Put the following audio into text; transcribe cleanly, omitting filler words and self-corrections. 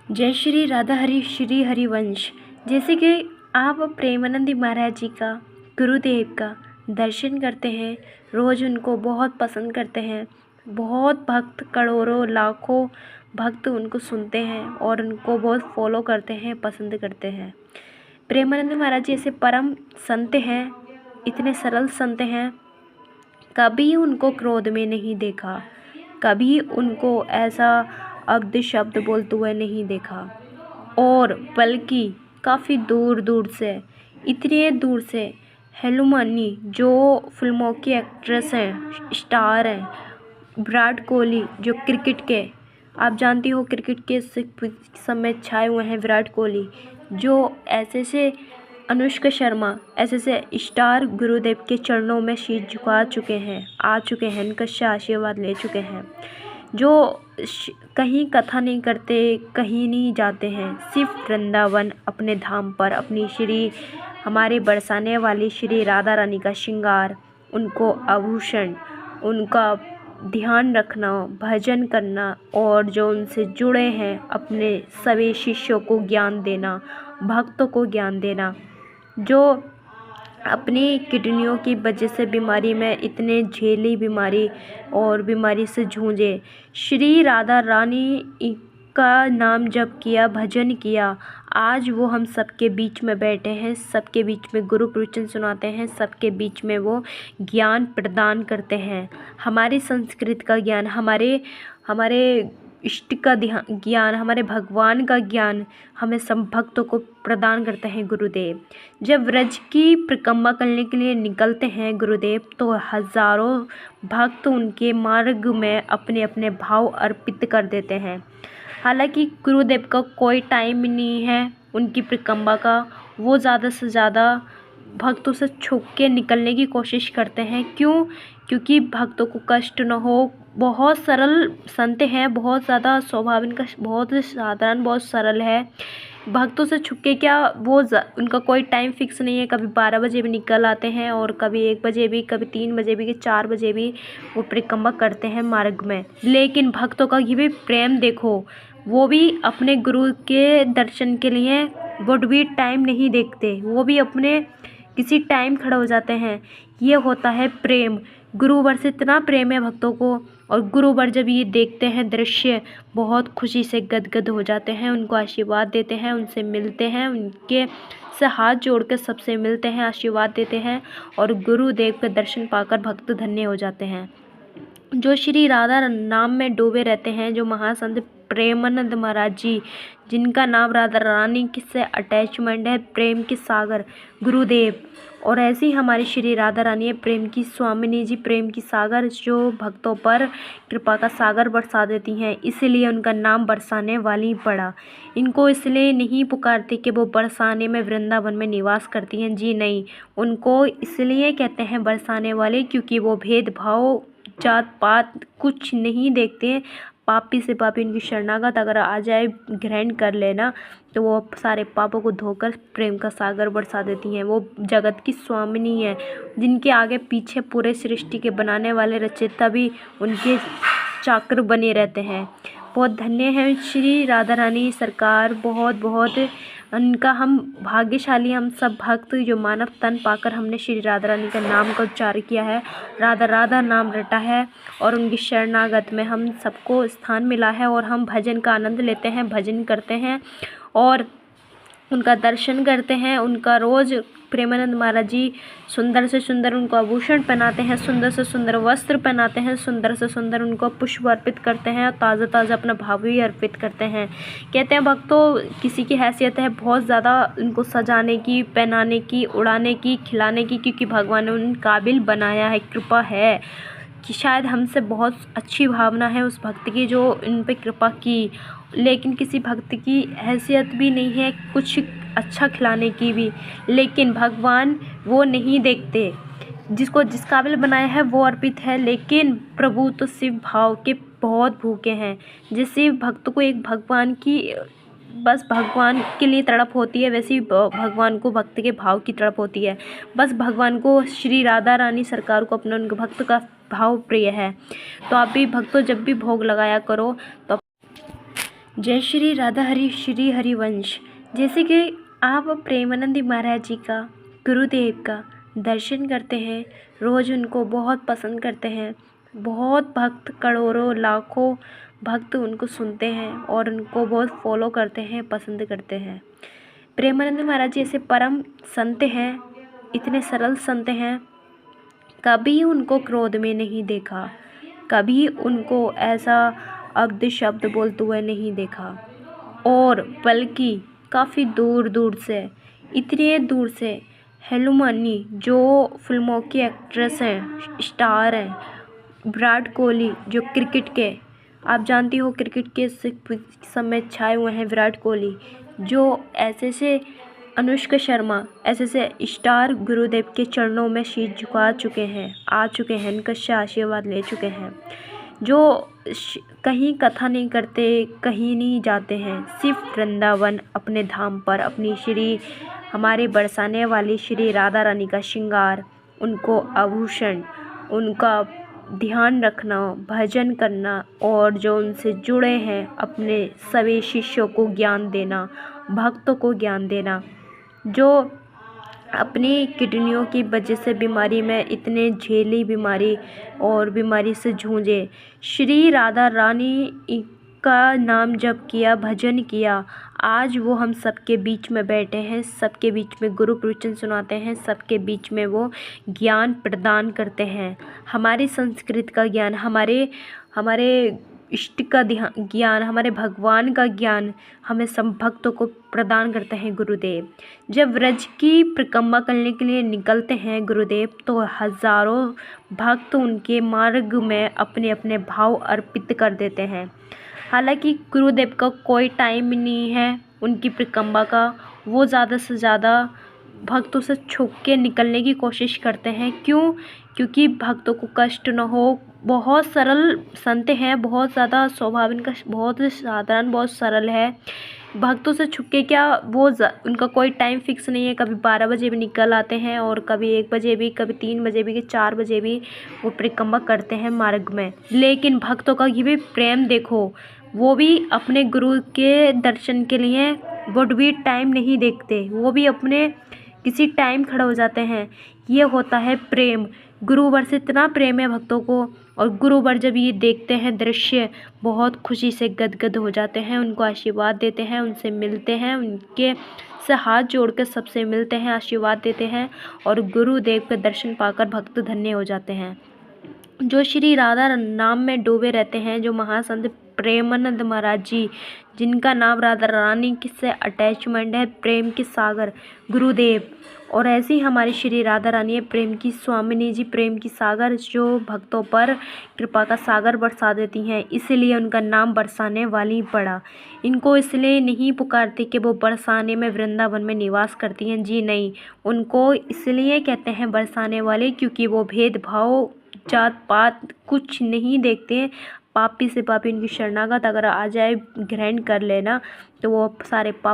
जय श्री राधा हरि श्री हरिवंश। जैसे कि आप प्रेमानंद महाराज जी का, गुरुदेव का दर्शन करते हैं, रोज़ उनको बहुत पसंद करते हैं। बहुत भक्त, करोड़ों लाखों भक्त उनको सुनते हैं और उनको बहुत फॉलो करते हैं, पसंद करते हैं। प्रेमानंद महाराज जी ऐसे परम संत हैं, इतने सरल संत हैं। कभी उनको क्रोध में नहीं देखा, कभी उनको ऐसा अब्द शब्द बोलते हुए नहीं देखा, और बल्कि काफ़ी दूर दूर से, इतने दूर से हेलुमानी जो फिल्मों की एक्ट्रेस हैं, स्टार हैं, विराट कोहली जो क्रिकेट के, आप जानती हो क्रिकेट के समय छाए हुए हैं विराट कोहली, जो ऐसे से अनुष्का शर्मा, ऐसे से स्टार गुरुदेव के चरणों में शीश झुका चुके हैं, आ चुके हैं, उनका आशीर्वाद ले चुके हैं। जो कहीं कथा नहीं करते, कहीं नहीं जाते हैं, सिर्फ वृंदावन अपने धाम पर अपनी श्री हमारे बरसाने वाली श्री राधा रानी का श्रृंगार, उनको आभूषण, उनका ध्यान रखना, भजन करना, और जो उनसे जुड़े हैं अपने सभी शिष्यों को ज्ञान देना, भक्तों को ज्ञान देना, जो अपनी किडनियों की वजह से बीमारी में इतने झेली बीमारी और बीमारी से जूझे, श्री राधा रानी का नाम जप किया, भजन किया, आज वो हम सबके बीच में बैठे हैं, सबके बीच में गुरु प्रवचन सुनाते हैं, सबके बीच में वो ज्ञान प्रदान करते हैं। हमारी संस्कृत का ज्ञान, हमारे इष्ट का ज्ञान, हमारे भगवान का ज्ञान हमें सब भक्तों को प्रदान करते हैं गुरुदेव। जब व्रज की परिक्रमा करने के लिए निकलते हैं गुरुदेव, तो हजारों भक्त उनके मार्ग में अपने अपने भाव अर्पित कर देते हैं। हालांकि गुरुदेव का कोई टाइम नहीं है उनकी परिक्रमा का, वो ज़्यादा से ज़्यादा भक्तों से छुप के निकलने की कोशिश करते हैं। क्यों? क्योंकि भक्तों को कष्ट न हो। बहुत सरल संत हैं, बहुत ज़्यादा स्वभाव इनका बहुत साधारण, बहुत सरल है। भक्तों से छुप के क्या, वो उनका कोई टाइम फिक्स नहीं है। कभी 12 बजे भी निकल आते हैं और कभी 1 बजे भी, कभी 3 बजे भी, 4 बजे भी वो परिक्रमा करते हैं मार्ग में। लेकिन भक्तों का ये भी प्रेम देखो, वो भी अपने गुरु के दर्शन के लिए वो भी टाइम नहीं देखते, वो भी अपने किसी टाइम खड़े हो जाते हैं। ये होता है प्रेम। गुरुवर से इतना प्रेम है भक्तों को, और गुरुवर जब ये देखते हैं दृश्य, बहुत खुशी से गदगद हो जाते हैं, उनको आशीर्वाद देते हैं, उनसे मिलते हैं, उनके से हाथ जोड़ कर सबसे मिलते हैं, आशीर्वाद देते हैं, और गुरुदेव के दर्शन पाकर भक्त धन्य हो जाते हैं। जो श्री राधा नाम में डूबे रहते हैं, जो महासंत प्रेमानंद महाराज जी, जिनका नाम राधा रानी से अटैचमेंट है, प्रेम के सागर गुरुदेव, और ऐसी हमारी श्री राधा रानी है प्रेम की स्वामिनी जी, प्रेम की सागर, जो भक्तों पर कृपा का सागर बरसा देती हैं। इसीलिए उनका नाम बरसाने वाली पड़ा। इनको इसलिए नहीं पुकारते कि वो बरसाने में, वृंदावन में निवास करती हैं, जी नहीं, उनको इसलिए कहते हैं बरसाने वाले, क्योंकि वो भेदभाव, जात पात कुछ नहीं देखते हैं। पापी से पापी उनकी शरणागत अगर आ जाए, ग्रहण कर लेना, तो वो सारे पापों को धोकर प्रेम का सागर बरसा देती हैं। वो जगत की स्वामिनी है, जिनके आगे पीछे पूरे सृष्टि के बनाने वाले रचयिता भी उनके चाकर बने रहते हैं। बहुत धन्य है श्री राधा रानी सरकार, बहुत बहुत उनका हम भाग्यशाली, हम सब भक्त जो मानव तन पाकर हमने श्री राधा रानी का नाम का उच्चार किया है, राधा राधा नाम रटा है, और उनकी शरणागत में हम सबको स्थान मिला है, और हम भजन का आनंद लेते हैं, भजन करते हैं और उनका दर्शन करते हैं। उनका रोज़ प्रेमानंद महाराज जी सुंदर से सुंदर उनको आभूषण पहनाते हैं, सुंदर से सुंदर वस्त्र पहनाते हैं, सुंदर से सुंदर उनको पुष्प अर्पित करते हैं, और ताज़ा ताज़ा अपना भाव भी अर्पित करते हैं। कहते हैं भक्तों, किसी की हैसियत है बहुत ज़्यादा उनको सजाने की, पहनाने की, उड़ाने की, खिलाने की, क्योंकि भगवान ने उन काबिल बनाया है, कृपा है कि शायद हमसे बहुत अच्छी भावना है उस भक्त की जो इन पे कृपा की। लेकिन किसी भक्त की हैसियत भी नहीं है कुछ अच्छा खिलाने की भी, लेकिन भगवान वो नहीं देखते। जिसको जिस काबिल बनाया है वो अर्पित है, लेकिन प्रभु तो शिव भाव के बहुत भूखे हैं। जैसे भक्त को एक भगवान की बस भगवान के लिए तड़प होती है, वैसे ही भगवान को भक्त के भाव की तड़प होती है। बस भगवान को, श्री राधा रानी सरकार को अपने उनके भक्त का भाव प्रिय है। तो आप भी भक्तों जब भी भोग लगाया करो तो जय श्री राधा हरि श्री हरिवंश। जैसे कि आप प्रेमानंद महाराज जी का, गुरुदेव का दर्शन करते हैं, रोज़ उनको बहुत पसंद करते हैं। बहुत भक्त, करोड़ों लाखों भक्त उनको सुनते हैं और उनको बहुत फॉलो करते हैं, पसंद करते हैं। प्रेमानंद महाराज जी ऐसे परम संत हैं, इतने सरल संत हैं। कभी उनको क्रोध में नहीं देखा, कभी उनको ऐसा अब्द शब्द बोलते हुए नहीं देखा, और बल्कि काफ़ी दूर दूर से, इतने दूर से हेलुमनी जो फिल्मों की एक्ट्रेस हैं, स्टार हैं, विराट कोहली जो क्रिकेट के, आप जानती हो क्रिकेट के समय छाए हुए हैं विराट कोहली, जो ऐसे से अनुष्का शर्मा, ऐसे से स्टार गुरुदेव के चरणों में शीश झुका चुके हैं, आ चुके हैं, इनका से आशीर्वाद ले चुके हैं। जो कहीं कथा नहीं करते, कहीं नहीं जाते हैं, सिर्फ वृंदावन अपने धाम पर अपनी श्री हमारे बरसाने वाली श्री राधा रानी का श्रृंगार, उनको आभूषण, उनका ध्यान रखना, भजन करना, और जो उनसे जुड़े हैं अपने सभी शिष्यों को ज्ञान देना, भक्तों को ज्ञान देना, जो अपनी किडनियों की वजह से बीमारी में इतने झेली बीमारी और बीमारी से जूझे, श्री राधा रानी का नाम जप किया, भजन किया, आज वो हम सबके बीच में बैठे हैं, सबके बीच में गुरु प्रवचन सुनाते हैं, सबके बीच में वो ज्ञान प्रदान करते हैं। हमारी संस्कृत का ज्ञान, हमारे इष्ट का ज्ञान, हमारे भगवान का ज्ञान हमें सब भक्तों को प्रदान करते हैं गुरुदेव। जब व्रज की परिक्रमा करने के लिए निकलते हैं गुरुदेव, तो हजारों भक्त उनके मार्ग में अपने अपने भाव अर्पित कर देते हैं। हालांकि गुरुदेव का कोई टाइम नहीं है उनकी परिक्रमा का, वो ज़्यादा से ज़्यादा भक्तों से छुप के निकलने की कोशिश करते हैं। क्यों? क्योंकि भक्तों को कष्ट न हो। बहुत सरल संत हैं, बहुत ज़्यादा स्वभाव इनका बहुत साधारण, बहुत सरल है। भक्तों से छुप के क्या, वो उनका कोई टाइम फिक्स नहीं है। कभी 12 बजे भी निकल आते हैं और कभी 1 बजे भी, कभी 3 बजे भी, 4 बजे भी वो परिक्रमा करते हैं मार्ग में। लेकिन भक्तों का ये भी प्रेम देखो, वो भी अपने गुरु के दर्शन के लिए वो भी टाइम नहीं देखते, वो भी अपने किसी टाइम खड़े हो जाते हैं। ये होता है प्रेम। गुरुवर से इतना प्रेम है भक्तों को, और गुरुवर जब ये देखते हैं दृश्य, बहुत खुशी से गदगद हो जाते हैं, उनको आशीर्वाद देते हैं, उनसे मिलते हैं, उनके से हाथ जोड़ कर सबसे मिलते हैं, आशीर्वाद देते हैं, और गुरुदेव के दर्शन पाकर भक्त धन्य हो जाते हैं। जो श्री राधा नाम में डूबे रहते हैं, जो महासंत प्रेमानंद महाराज जी, जिनका नाम राधा रानी से अटैचमेंट है, प्रेम के सागर गुरुदेव, और ऐसी हमारी श्री राधा रानी है प्रेम की स्वामिनी जी, प्रेम की सागर, जो भक्तों पर कृपा का सागर बरसा देती हैं। इसीलिए उनका नाम बरसाने वाली पड़ा। इनको इसलिए नहीं पुकारते कि वो बरसाने में, वृंदावन में निवास करती हैं, जी नहीं, उनको इसलिए कहते हैं बरसाने वाले, क्योंकि वो भेदभाव, जात पात कुछ नहीं देखते। पापी से पापी उनकी शरणागत अगर आ जाए, ग्रहण कर लेना, तो वो सारे पाप